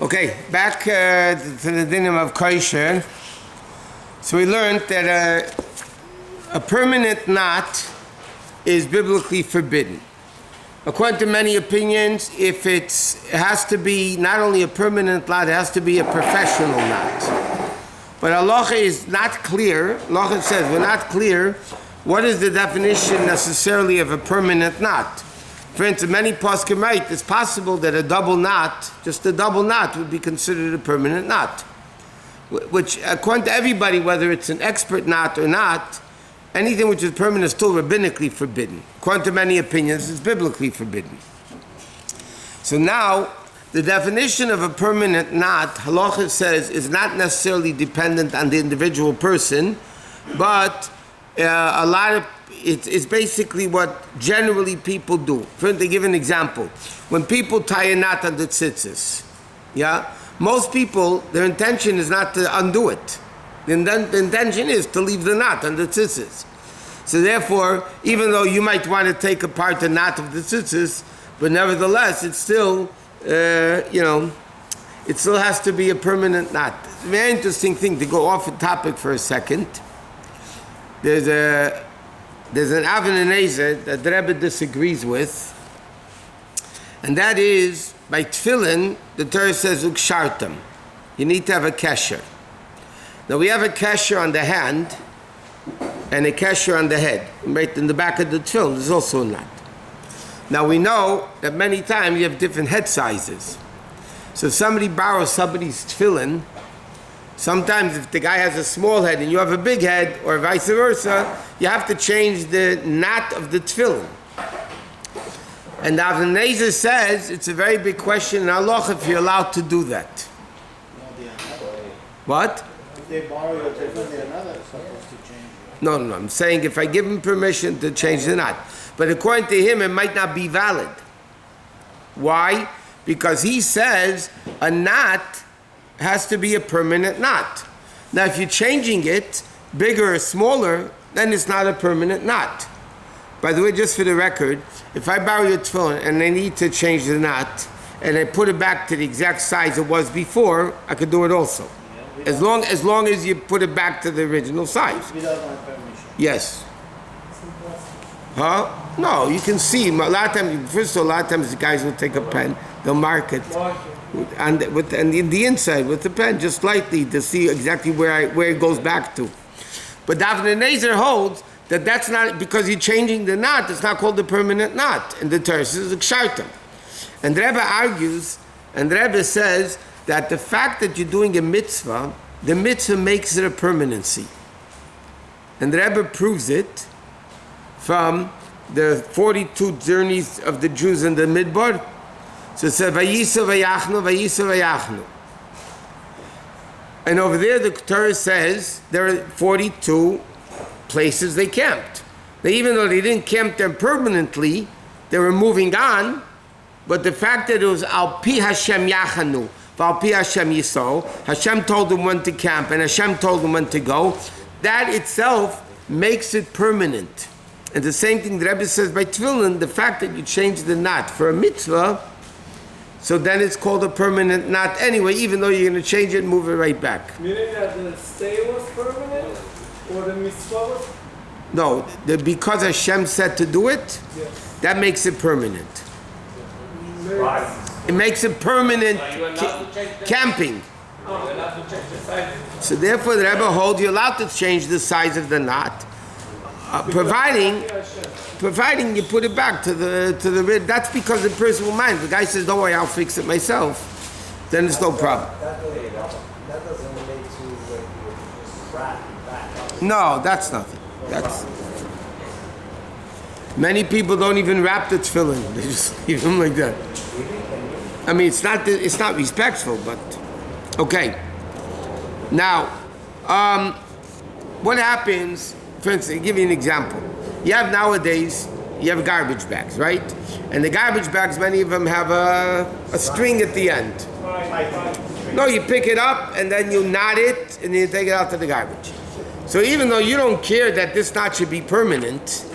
Okay, back to the dinim of kosher. So we learned that a permanent knot is biblically forbidden. According to many opinions, if it has to be not only a permanent knot, it has to be a professional knot. But halacha is not clear. Halacha says we're not clear what is the definition necessarily of a permanent knot. For instance, many poskim write it's possible that a double knot, just a double knot, would be considered a permanent knot. Which, according to everybody, whether it's an expert knot or not, anything which is permanent is still rabbinically forbidden. According to many opinions, it's biblically forbidden. So now, the definition of a permanent knot, halacha says, is not necessarily dependent on the individual person, but a lot of it's basically what generally people do. For instance, to give an example, when people tie a knot on the tzitzis, most people, their intention is not to undo it. The intention is to leave the knot on the tzitzis. So therefore, even though you might want to take apart the knot of the tzitzis, but nevertheless, it's still, it still has to be a permanent knot. It's a very interesting thing to go off the topic for a second. There's an Avon Ezer that the Rabbi disagrees with, and that is, by tefillin, the Torah says, ukshartam. You need to have a kesher. Now we have a kesher on the hand, and a kesher on the head. Right in the back of the tefillin, there's also a knot. Now we know that many times you have different head sizes. So if somebody borrows somebody's tefillin, sometimes if the guy has a small head and you have a big head, or vice versa, you have to change the knot of the tefillin. And the Avon Ezer says it's a very big question in halacha if you're allowed to do that. What? If they borrow your tefillin, they're not supposed to change it. No, I'm saying if I give him permission to change the knot. But according to him, it might not be valid. Why? Because he says a knot has to be a permanent knot. Now, if you're changing it, bigger or smaller, then it's not a permanent knot. By the way, just for the record, if I borrow your tefillin and I need to change the knot, and I put it back to the exact size it was before, I could do it also. As long as you put it back to the original size. Without my permission. Yes. Huh? No, you can see. A lot of times, first of all, a lot of times the guys will take a pen, they'll mark it. And in the inside with the pen, just slightly to see exactly where it goes back to. But Avon Ezer holds that that's not, because you're changing the knot, it's not called a permanent knot. And the Torah says kshartam. And the Rebbe argues, and the Rebbe says that the fact that you're doing a mitzvah, the mitzvah makes it a permanency. And the Rebbe proves it from the 42 journeys of the Jews in the Midbar. So it says, Vayisu vayachnu, Vayisu vayachnu. And over there, the Torah says there are 42 places they camped. Now, even though they didn't camp there permanently, they were moving on. But the fact that it was Al Pi Hashem Yachanu, Al Pi Hashem Yisrael, Hashem told them when to camp, and Hashem told them when to go, that itself makes it permanent. And the same thing the Rebbe says by tefillin, the fact that you change the knot for a mitzvah, so then it's called a permanent knot anyway, even though you're going to change it and move it right back. Meaning that the stay was permanent? Or the mitzvah was? No, because Hashem said to do it, yes, that makes it permanent. Right. It makes it permanent camping. So therefore the Rebbe holds you're allowed to change the size of the knot, providing you put it back to the rid. That's because the person will mind. The guy says, don't worry, I'll fix it myself. Then it's no problem. That doesn't relate to where you just wrap it back. No, that's nothing. That's many people don't even wrap the tefillin. They just leave them like that. I mean, it's not respectful, but okay. Now, what happens? For instance, I'll give you an example. You have nowadays, you have garbage bags, right? And the garbage bags, many of them have a string at the end. No, you pick it up and then you knot it and you take it out to the garbage. So even though you don't care that this knot should be permanent,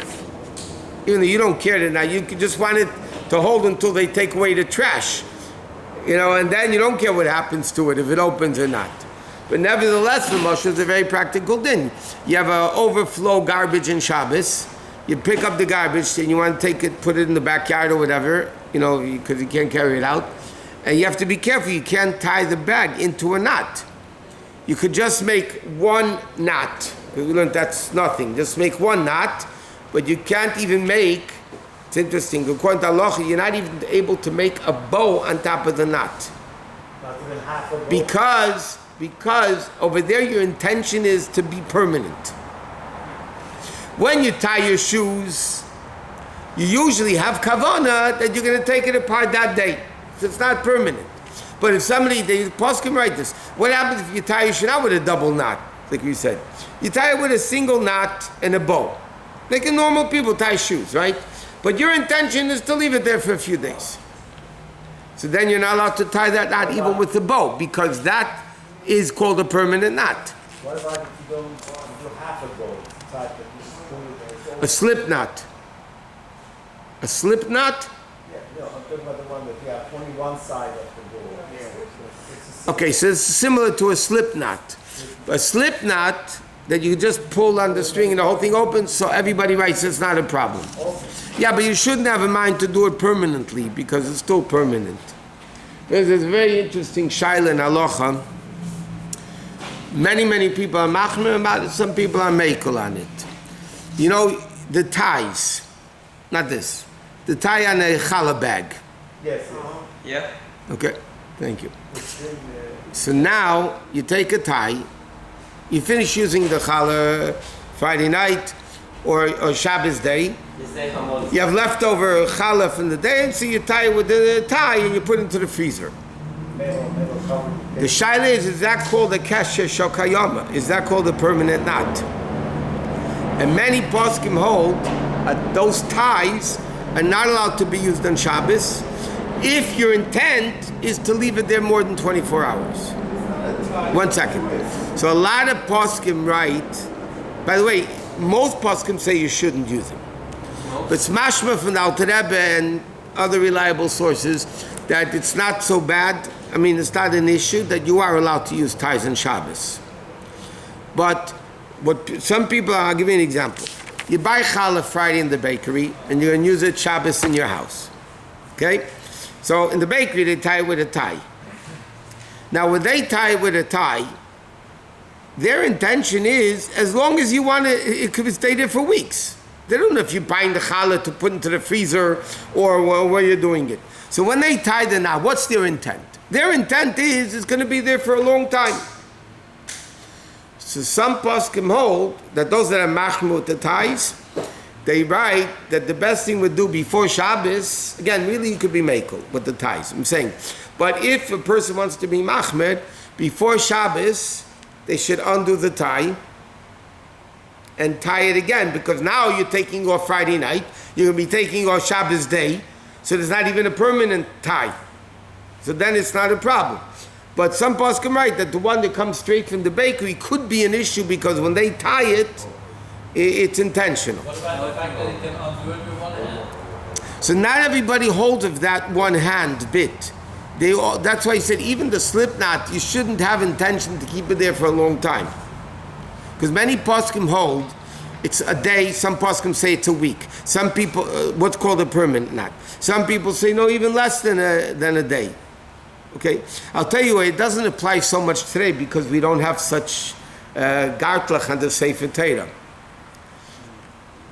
even though you don't care that now, you just want it to hold until they take away the trash. And then you don't care what happens to it, if it opens or not. But nevertheless, the Moshe is a very practical din. You have an overflow garbage in Shabbos. You pick up the garbage and you want to take it, put it in the backyard or whatever, because you can't carry it out. And you have to be careful. You can't tie the bag into a knot. You could just make one knot. We learned that's nothing. Just make one knot, but you can't even make, it's interesting, according to Allah, you're not even able to make a bow on top of the knot. Not even half a bowl. Because over there your intention is to be permanent. When you tie your shoes, you usually have kavanah that you're going to take it apart that day. So it's not permanent. But if somebody, the Pasuk can write this, what happens if you tie your shoe not with a double knot, like we said? You tie it with a single knot and a bow. Like normal people tie shoes, right? But your intention is to leave it there for a few days. So then you're not allowed to tie that knot even with the bow, because that is called a permanent knot. What about if you don't do half a bowl? Type it, you just pull it and A slip knot. A slip knot? Yeah, no, I'm talking about the one that you have only one side of the bowl. Okay, so it's similar to a slip knot. A slip knot that you just pull on the string and the whole thing opens, so everybody writes it's not a problem. Yeah, but you shouldn't have in mind to do it permanently, because it's still permanent. There's this very interesting shaila in halacha. Many people are machmir about it, some people are mekel on it. The ties, not this, the tie on a challah bag. Yes. Yeah. Okay, thank you. So now you take a tie, you finish using the challah Friday night or Shabbos day. You have leftover challah from the day, and so you tie it with the tie and you put it into the freezer. The shaila is that called a kesher shokayama? Is that called a permanent knot? And many poskim hold those ties are not allowed to be used on Shabbos if your intent is to leave it there more than 24 hours. 1 second. So a lot of poskim write, by the way, most poskim say you shouldn't use them. But it's mashma from the Alter Rebbe and other reliable sources that it's not so bad. I mean, it's not an issue that you are allowed to use ties on Shabbos. But what some people, I'll give you an example. You buy challah Friday in the bakery and you're going to use it Shabbos in your house. Okay? So in the bakery, they tie it with a tie. Now, when they tie it with a tie, their intention is, as long as you want it could stay there for weeks. They don't know if you're buying the challah to put into the freezer or where you're doing it. So when they tie the knot, what's their intent? Their intent is it's going to be there for a long time. So some poskim hold that those that are machmut the ties, they write that the best thing would do before Shabbos, again, really you could be mekel with the ties, I'm saying. But if a person wants to be machmed, before Shabbos, they should undo the tie and tie it again, because now you're taking off Friday night, you're going to be taking off Shabbos day, so there's not even a permanent tie. So then it's not a problem. But some poskim write that the one that comes straight from the bakery could be an issue, because when they tie it, it's intentional. What about the fact that it can undo it with one hand? So not everybody holds of that one hand bit. That's why he said even the slip knot, you shouldn't have intention to keep it there for a long time. Because many poskim hold it's a day, some poskim say it's a week. Some people, what's called a permanent knot. Some people say no, even less than a day. Okay? I'll tell you, it doesn't apply so much today because we don't have such gartlach on the Sefer Torah.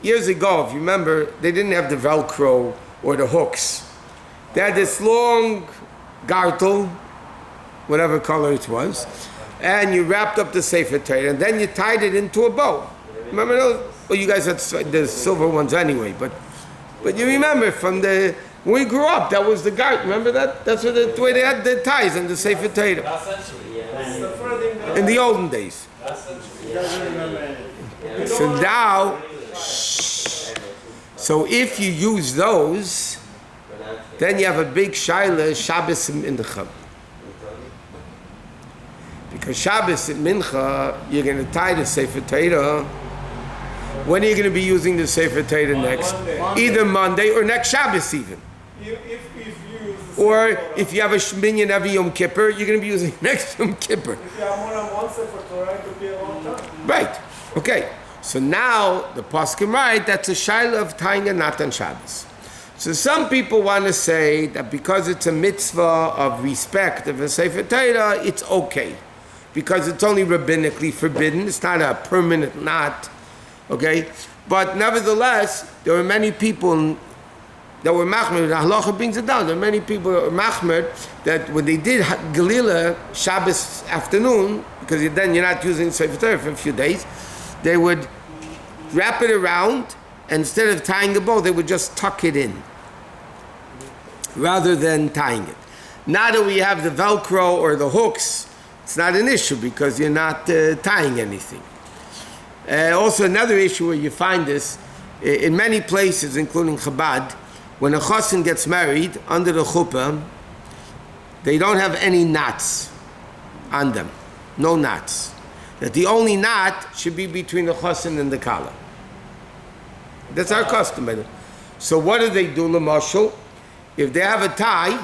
Years ago, if you remember, they didn't have the Velcro or the hooks. They had this long gartel, whatever color it was, and you wrapped up the Sefer Torah, and then you tied it into a bow. Remember those? Well, you guys had the silver ones anyway, but you remember from when we grew up, that was the gart. Remember that? That's what the way they had the ties and the Sefer Torah. In the olden days. So now, so if you use those, then you have a big shaila, Shabbos and Mincha. Because Shabbos and Mincha, you're going to tie the Sefer Torah. When are you going to be using the Sefer Torah next? Either Monday or next Shabbos even. If you use the Or if you have a minyan every Yom Kippur, you're going to be using next Yom Kippur. If you have more than one Sefer Torah, it could be a long time. Right. Okay. So now the poskim write that's a shaila of tying a knot on Shabbos. So some people want to say that because it's a mitzvah of respect of a Sefer Torah, it's okay. Because it's only rabbinically forbidden. It's not a permanent knot. Okay? But nevertheless, there were many people that were machmer. The halacha brings it down. There were many people that were machmer that when they did Galila Shabbos afternoon, because then you're not using Sefer Torah for a few days, they would wrap it around, and instead of tying a bow, they would just tuck it in, rather than tying it. Now that we have the Velcro or the hooks, it's not an issue because you're not tying anything. Also, another issue where you find this, in many places, including Chabad, when a chassan gets married, under the chuppah, they don't have any knots on them. No knots. That the only knot should be between the chassan and the kala. That's our custom. So what do, Lamashal? If they have a tie,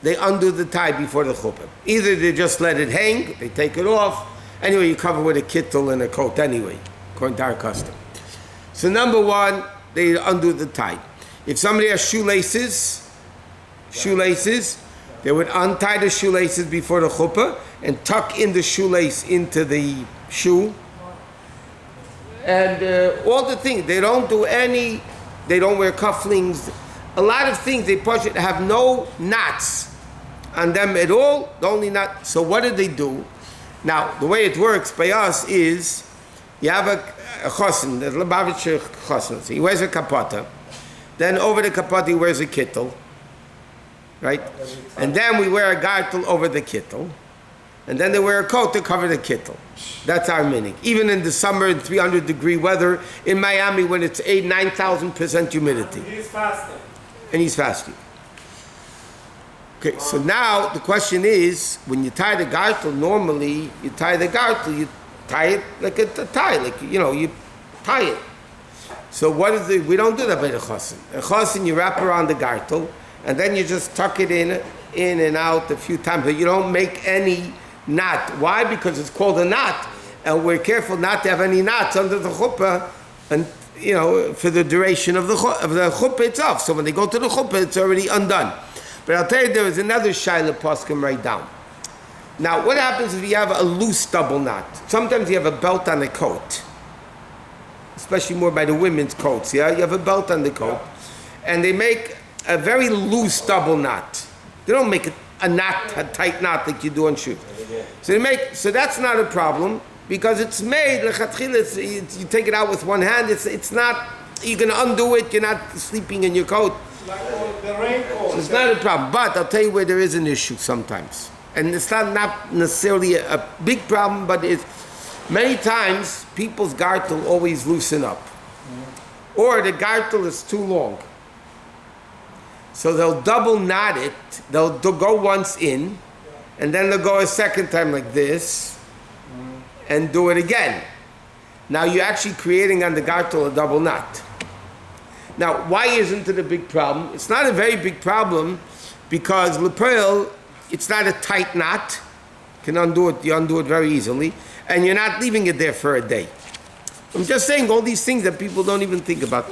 they undo the tie before the chuppah. Either they just let it hang, they take it off. Anyway, you cover with a kittel and a coat anyway, according to our custom. So number one, they undo the tie. If somebody has shoelaces, they would untie the shoelaces before the chuppah and tuck in the shoelace into the shoe. And all the things, they don't wear cufflinks. A lot of things, they have no knots on them at all, the only knot. So what do? Now, the way it works by us is, you have a chassan, the Lubavitcher chassan, so he wears a kapata, then over the kapata he wears a kittel, right? And then we wear a gartel over the kittel, and then they wear a coat to cover the kittel. That's our meaning. Even in the summer in 300-degree weather, in Miami when it's 9,000% humidity. He's fasting. And he's fasting. Okay, so now the question is, when you tie the gartel, normally you tie it like a tie, like, you tie it. So we don't do that by the chassan. A chassan, you wrap around the gartel, and then you just tuck it in and out a few times, but you don't make any knot. Why? Because it's called a knot, and we're careful not to have any knots under the chuppah, and for the duration of the chuppah itself. So when they go to the chuppah, it's already undone. But I'll tell you, there is another shaila poskim right down. Now, what happens if you have a loose double knot? Sometimes you have a belt on a coat, especially more by the women's coats. Yeah, you have a belt on the coat, and they make a very loose double knot. They don't make a tight knot like you do on shoes. So that's not a problem because it's made lechatchila. You take it out with one hand. It's not. You can undo it. You're not sleeping in your coat. Like the raincoat. So it's not a problem. But I'll tell you where there is an issue sometimes, and it's not necessarily a big problem, but it's many times people's gartel always loosen up, or the gartel is too long. So they'll double knot it. They'll go once in, and then they'll go a second time like this, and do it again. Now you're actually creating on the gartel a double knot. Now, why isn't it a big problem? It's not a very big problem because lepeil, it's not a tight knot. You can undo it. You undo it very easily, and you're not leaving it there for a day. I'm just saying all these things that people don't even think about.